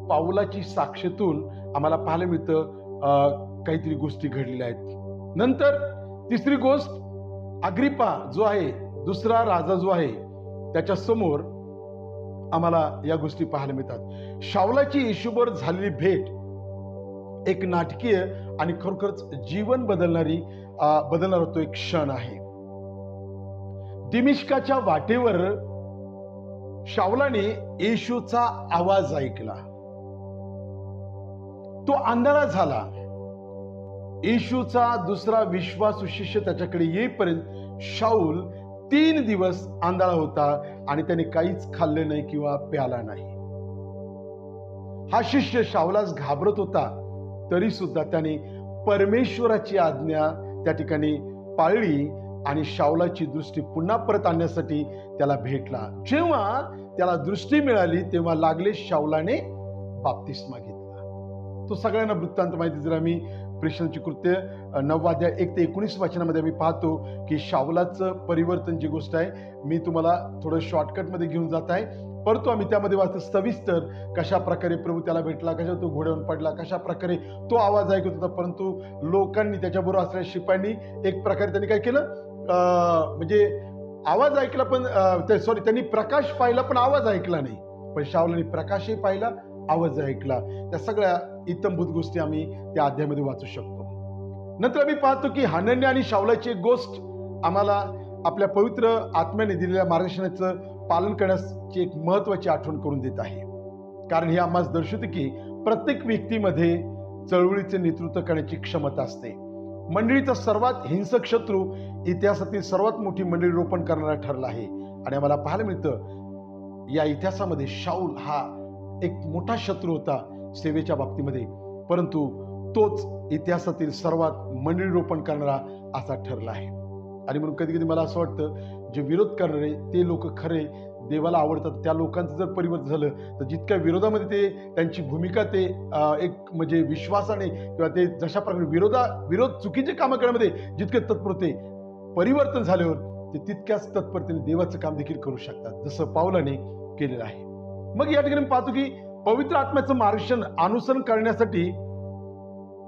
पाऊलाची साक्षीतून आम्हाला पाहायला मिळतं काहीतरी गोष्टी घडलेल्या आहेत. नंतर तिसरी गोष्ट, अग्रिपा जो आहे, दुसरा राजा जो आहे, त्याच्या समोर आम्हाला या गोष्टी पाहायला मिळतात. शाऊलाची येशूबरोबर झालेली भेट एक नाटकीय आणि खरोखरच जीवन बदलणारा तो एक क्षण आहे. दिमिश्काच्या वाटेवर शाऊलाने येशूचा आवाज ऐकला. तो अंधारा झाला. येशूचा दुसरा विश्वासू शिष्य त्याच्याकडे येईपर्यंत शाऊल 3 दिवस आंधळा होता आणि त्याने काहीच खाल्ले नाही किंवा प्याला नाही. हा शिष्य शाऊलास घाबरत होता, तरी सुद्धा त्याने परमेश्वराची आज्ञा त्या ठिकाणी पाळली आणि शाऊलाची दृष्टी पुन्हा परत आणण्यासाठी त्याला भेटला. जेव्हा त्याला दृष्टी मिळाली तेव्हा लागले शाऊलाने बाप्तिस्मा घेतला. तो सगळ्यांना वृत्तांत माहिती. जर आम्ही प्रेषणांची कृत्य 9 अध्याय 1 ते 19 वचनामध्ये आम्ही पाहतो की शाऊलाचं परिवर्तन जी गोष्ट आहे, मी तुम्हाला थोडं शॉर्टकटमध्ये घेऊन जात आहे, परंतु आम्ही त्यामध्ये वाचतो सविस्तर कशा प्रकारे प्रभू त्याला भेटला, कशा तो घोड्यावर पडला, कशा प्रकारे तो आवाज ऐकत होता, परंतु लोकांनी त्याच्याबरोबर असलेल्या शिपायांनी एक प्रकारे त्यांनी काय केलं, म्हणजे आवाज ऐकला पण त्यांनी प्रकाश पाहिला पण आवाज ऐकला नाही. पण शाऊलाने प्रकाशही पाहिला, आवाज ऐकला. त्या सगळ्या इत्थंभूत गोष्टी आम्ही त्या अध्यायामध्ये वाचू शकतो. नंतर आम्ही पाहतो की हनन्या आणि शाऊलाची एक गोष्ट आम्हाला आपल्या पवित्र आत्म्याने दिलेल्या मार्गदर्शनाचं पालन करण्याची एक महत्वाची आठवण करून देत आहे. कारण हे आम्हाला दर्शवते की प्रत्येक व्यक्तीमध्ये चळवळीचे नेतृत्व करण्याची क्षमता असते. मंडळीचा सर्वात हिंसक शत्रू इतिहासातील सर्वात मोठी मंडळी रोपण करणारा ठरला आहे. आणि आम्हाला पाहायला मिळतं या इतिहासामध्ये शाऊल हा एक मोठा शत्रू होता सेवेच्या बाबतीमध्ये, परंतु तोच इतिहासातील सर्वात मंडळी रोपण करणारा असा ठरला आहे. आणि म्हणून कधी कधी मला असं वाटतं जे विरोध करणारे ते लोक खरे देवाला आवडतात. त्या लोकांचं जर परिवर्तन झालं तर जितक्या विरोधामध्ये ते त्यांची भूमिका ते एक म्हणजे विश्वासाने किंवा ते जशा प्रकारे विरोध चुकीचे कामं करण्यामध्ये जितके तत्पर होते, परिवर्तन झाल्यावर ते तितक्याच तत्परतेने देवाचं काम देखील करू शकतात, जसं पाऊलाने केलेलं आहे. मग या ठिकाणी पाहतो की पवित्र आत्म्याचं मार्गदर्शन अनुसरण करण्यासाठी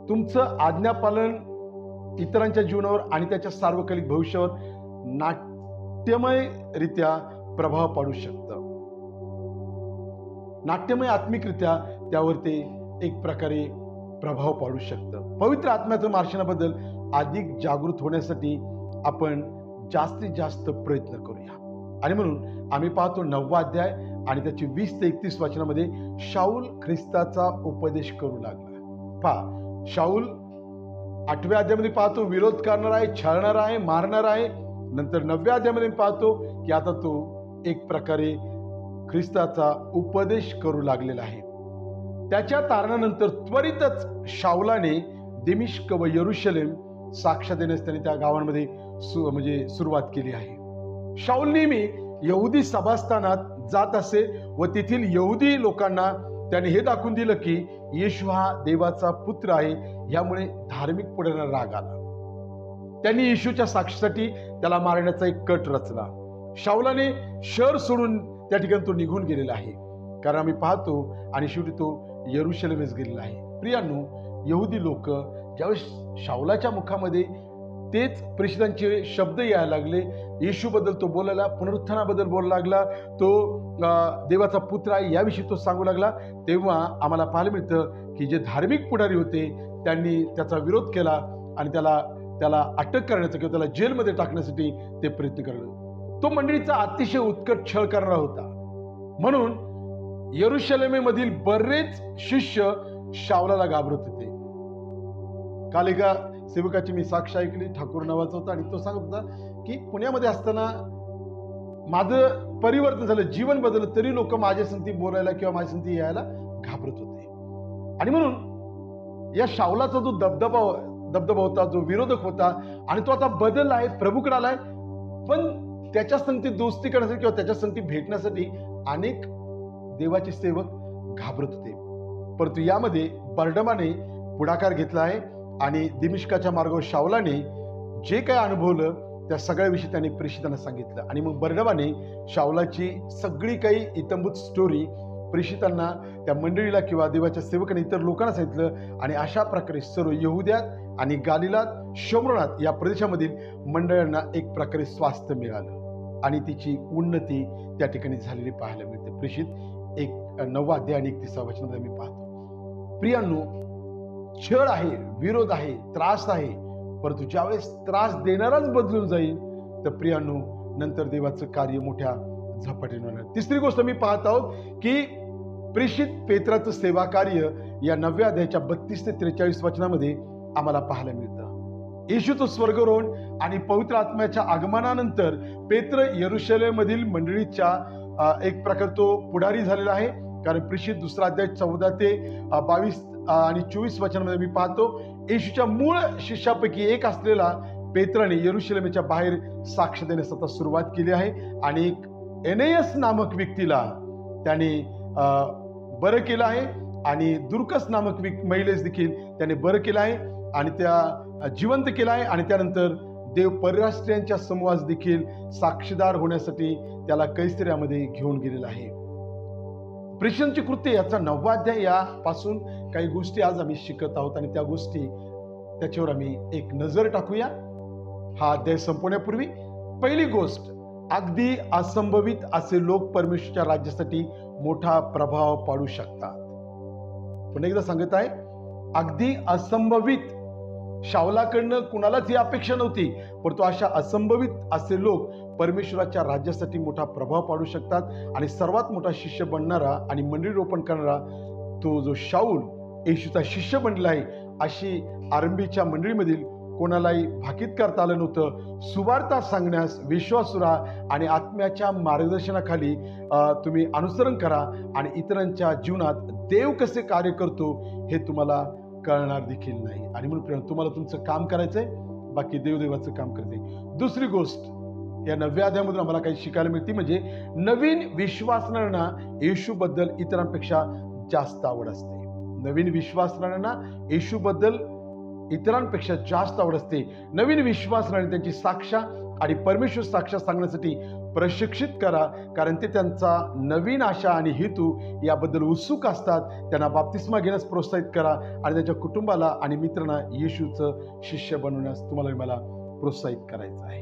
तुमचं आज्ञापालन इतरांच्या जीवनावर आणि त्याच्या सार्वकालिक भविष्यावर नाट्यमयरित्या प्रभाव पाडू शकतं. नाट्यमय आत्मिकरित्या त्यावर ते एक प्रकारे प्रभाव पाडू शकतं. पवित्र आत्म्याच्या मार्गदर्शनाबद्दल अधिक जागृत होण्यासाठी आपण जास्तीत जास्त प्रयत्न करूया. आणि म्हणून आम्ही पाहतो 9 अध्याय आणि त्याची 20 ते 31 वचनामध्ये शाऊल ख्रिस्ताचा उपदेश करू लागला. पहा, शाऊल 8व्या अध्यायामध्ये पाहतो विरोध करणारा आहे, छळणारा आहे, मारणारा आहे. नंतर 9व्या अध्यायामध्ये पाहतो की आता तो एक प्रकारे ख्रिस्ताचा उपदेश करू लागलेला आहे. त्याच्या तारणानंतर त्वरितच शाऊलाने दिमिश्क व यरुशलेम साक्ष देण्यास त्याने त्या गावांमध्ये म्हणजे सुरुवात केली आहे. शाऊल नेहमी यहुदी सभास्थानात जात असे व तेथील यहुदी लोकांना त्याने हे दाखवून दिलं की येशू हा देवाचा पुत्र आहे. यामुळे धार्मिक पुढाऱ्यांना राग आला. त्यांनी येशूच्या साक्षीसाठी त्याला मारण्याचा एक कट रचला. शाऊलाने शहर सोडून त्या ठिकाणी तो निघून गेलेला आहे, कारण आम्ही पाहतो आणि शेवटी तो यरुशलेमेस गेलेला आहे. प्रियांनो, यहुदी लोक ज्यावेळेस शाऊलाच्या मुखामध्ये तेच प्रेषितांचे शब्द यायला लागले, येशूबद्दल तो बोलायला, पुनरुत्थानाबद्दल बोलायला लागला, तो देवाचा पुत्र आहे याविषयी तो सांगू लागला, तेव्हा आम्हाला पाहायला मिळतं की जे धार्मिक पुढारी होते त्यांनी त्याचा विरोध केला आणि त्याला अटक करण्याचा किंवा त्याला जेलमध्ये टाकण्यासाठी ते प्रयत्न करले. तो मंडळीचा अतिशय उत्कट छळ करणारा होता. म्हणून यरुशलेमेमधील बरेच शिष्य शाऊलाला घाबरत होते. काल एका सेवकाची मी साक्ष ऐकली, ठाकूर नावाचा होता, आणि तो सांगत होता की पुण्यामध्ये असताना माझं परिवर्तन झालं, जीवन बदललं, तरी लोक माझ्या संगती बोलायला किंवा माझ्या संगती यायला घाबरत होते. आणि म्हणून या शाऊलाचा जो दबदबा होता, जो विरोधक होता, आणि तो आता बदलला आहे, प्रभूकडे आलाय, पण त्याच्या संगती दोस्ती करण्यासाठी किंवा त्याच्या संगती भेटण्यासाठी अनेक देवाचे सेवक घाबरत होते. परंतु यामध्ये बर्नबाने पुढाकार घेतला आहे आणि दिमिश्काच्या मार्गावर शाऊलाने जे काही अनुभवलं त्या सगळ्याविषयी त्याने प्रेषितांना सांगितलं. आणि मग बर्नबाने शाऊलाची सगळी काही इत्थंभूत स्टोरी प्रेषितांना, त्या मंडळीला किंवा देवाच्या सेवकांनी इतर लोकांना सांगितलं. आणि अशा प्रकारे सर्व यहुद्यात आणि गालिलात, शमरोनात या प्रदेशामधील मंडळांना एक प्रकारे स्वास्थ्य मिळालं आणि तिची उन्नती त्या ठिकाणी झालेली पाहायला मिळते. प्रेषित 9 अध्याय आणि 31 वचनामध्ये आम्ही पाहतो. प्रियांनो, छळ आहे, विरोध आहे, त्रास आहे, परंतु ज्यावेळेस त्रास देणाराच बदलून जाईल तर प्रियांनो नंतर देवाचं कार्य मोठ्या झपाट्याने होणार. तिसरी गोष्ट मी पाहत आहोत की प्रेषित पेत्राचं सेवा कार्य या 9व्या अध्यायाच्या 32 ते 43 वचनामध्ये आम्हाला पाहायला मिळतं. येशूचं स्वर्गारोहण आणि पवित्र आत्म्याच्या आगमनानंतर पेत्र यरुशलेममधील मंडळीच्या एक प्रकार तो पुढारी झालेला आहे कारण प्रेषित 2 अध्याय 14 ते 22 आणि 24 वचनामध्ये मी पाहतो, येशूच्या मूळ शिष्यापैकी एक असलेला पेत्राने यरुशलेमच्या बाहेर साक्ष देण्यास आता सुरुवात केली आहे. आणि एक एनेयस नामक व्यक्तीला त्याने बरं केलं आहे आणि दुर्कस नामक महिलेस देखील त्याने बरं केलं आहे आणि त्या जिवंत केलं आहे. आणि त्यानंतर देव परराष्ट्रीयांच्या समूहास देखील साक्षीदार होण्यासाठी त्याला कैसरियामध्ये घेऊन गेलेला आहे. प्रेषितांची कृत्य याचा 9वा अध्याय यापासून काही गोष्टी आज आम्ही शिकत आहोत आणि त्या गोष्टी त्याच्यावर आम्ही एक नजर टाकूया. हा अध्याय संपवण्यापूर्वी पहिली गोष्ट, अगदी असंभवित असे लोक परमेश्वराच्या राज्यासाठी मोठा प्रभाव पाडू शकतात. पुन्हा एकदा सांगत आहे, अगदी असंभवित. शाऊलाकडनं कुणालाच ही अपेक्षा नव्हती, परंतु अशा असंभवित असे लोक परमेश्वराच्या राज्यासाठी मोठा प्रभाव पाडू शकतात. आणि सर्वात मोठा शिष्य बनणारा आणि मंडळी रोपण करणारा तो जो शाऊल येशूचा शिष्य बनला आहे, अशी आरंभीच्या मंडळीमधील कोणालाही भाकीत करता आलं नव्हतं. सुवार्ता सांगण्यास विश्वासू राहा आणि आत्म्याच्या मार्गदर्शनाखाली तुम्ही अनुसरण करा आणि इतरांच्या जीवनात देव कसे कार्य करतो हे तुम्हाला कळणार देखील नाही. आणि म्हणून तुम्हाला तुमचं काम करायचंय, बाकी देवाचं काम करते. दुसरी गोष्ट या 9व्या अध्यायामधून आम्हाला काही शिकायला मिळते, म्हणजे नवीन विश्वासणाऱ्यांना येशूबद्दल इतरांपेक्षा जास्त आवड असते. नवीन विश्वासणाऱ्यांना येशूबद्दल इतरांपेक्षा जास्त आवड असते. नवीन विश्वासणारे त्यांची साक्ष आणि परमेश्वर साक्ष सांगण्यासाठी प्रशिक्षित करा, कारण ते त्यांचा नवीन आशा आणि हेतू याबद्दल उत्सुक असतात. त्यांना बाप्तिस्मा घेण्यास प्रोत्साहित करा आणि त्यांच्या कुटुंबाला आणि मित्रांना येशूचं शिष्य बनवण्यास तुम्हाला मला प्रोत्साहित करायचं आहे.